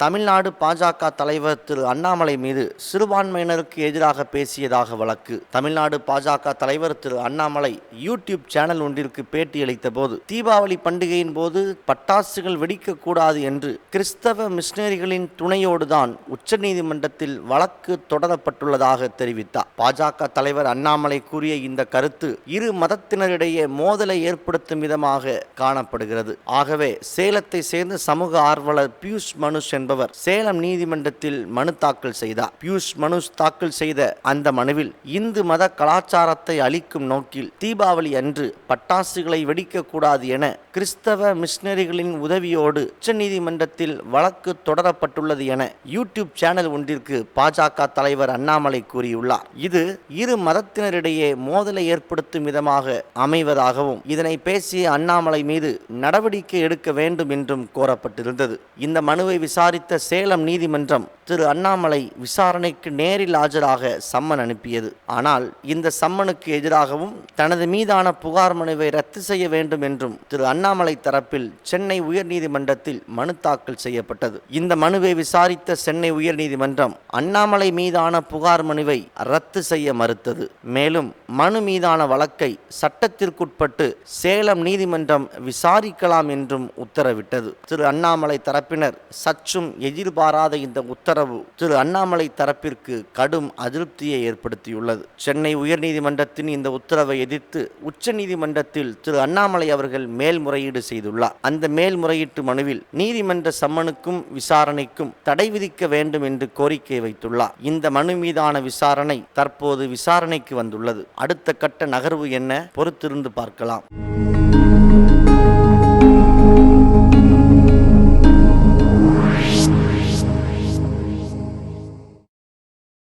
தமிழ்நாடு பாஜக தலைவர் திரு அண்ணாமலை மீது சிறுபான்மையினருக்கு எதிராக பேசியதாக வழக்கு. தமிழ்நாடு பாஜக தலைவர் திரு அண்ணாமலை யூடியூப் சேனல் ஒன்றிற்கு பேட்டியளித்த போது தீபாவளி பண்டிகையின் போது பட்டாசுகள் வெடிக்கக்கூடாது என்று கிறிஸ்தவ மிஷனரிகளின் துணையோடுதான் உச்சநீதிமன்றத்தில் வழக்கு தொடரப்பட்டுள்ளதாக தெரிவித்தார். பாஜக தலைவர் அண்ணாமலை கூறிய இந்த கருத்து இரு மதத்தினரிடையே மோதலை ஏற்படுத்தும் விதமாக காணப்படுகிறது. ஆகவே சேலத்தை சேர்ந்த சமூக ஆர்வலர் பியூஷ் மனுஷ் என்பவர் சேலம் நீதிமன்றத்தில் மனு தாக்கல் செய்தார். பியூஷ் மனுஷ் தாக்கல் செய்த அந்த மனுவில் இந்து மத கலாச்சாரத்தை அளிக்கும் நோக்கில் தீபாவளி அன்று பட்டாசுகளை வெடிக்கக்கூடாது என கிறிஸ்தவ மிஷனரிகளின் உதவியோடு உச்சநீதிமன்றத்தில் வழக்கு தொடரப்பட்டுள்ளது என யூடியூப் சேனல் ஒன்றிற்கு பாஜக தலைவர் அண்ணாமலை கூறியுள்ளார். இது இரு மதத்தினரிடையே மோதலை ஏற்படுத்தும் விதமாக அமைவதாகவும் இதனை பேசிய அண்ணாமலை மீது நடவடிக்கை எடுக்க வேண்டும் என்றும் கோரப்பட்டிருந்தது. இந்த மனுவை விசாரித்த சேலம் நீதிமன்றம் திரு அண்ணாமலை விசாரணைக்கு நேரில் ஆஜராக சம்மன் அனுப்பியது. ஆனால் இந்த சம்மனுக்கு எதிராகவும் தனது மீதான புகார் மனுவை ரத்து செய்ய வேண்டும் என்றும் திரு அண்ணாமலை தரப்பில் சென்னை உயர்நீதிமன்றத்தில் மனு தாக்கல் செய்யப்பட்டது. இந்த மனுவை விசாரித்த சென்னை உயர்நீதிமன்றம் அண்ணாமலை மீதான புகார் மனுவை ரத்து செய்ய மறுத்தது. மேலும் மனு மீதான வழக்கை சட்டத்திற்குட்பட்டு சேலம் நீதிமன்றம் விசாரிக்கலாம் என்றும் உத்தரவிட்டது. திரு அண்ணாமலை தரப்பினர் சற்றும் எதிர்பாராத இந்த உத்தரவு திரு அண்ணாமலை தரப்பிற்கு கடும் அதிருப்தியை ஏற்படுத்தியுள்ளது. சென்னை உயர்நீதிமன்றத்தின் இந்த உத்தரவை எதிர்த்து உச்சநீதிமன்றத்தில் திரு அண்ணாமலை அவர்கள் மேல்முறையீடு செய்துள்ளார். அந்த மேல்முறையீட்டு மனுவில் நீதிமன்ற சம்மனுக்கும் விசாரணைக்கும் தடை விதிக்க வேண்டும் என்று கோரிக்கை வைத்துள்ளார். இந்த மனு மீதான விசாரணை தற்போது விசாரணைக்கு வந்துள்ளது. அடுத்த கட்ட நகர்வு என்ன? பொறுத்திருந்து பார்க்கலாம்.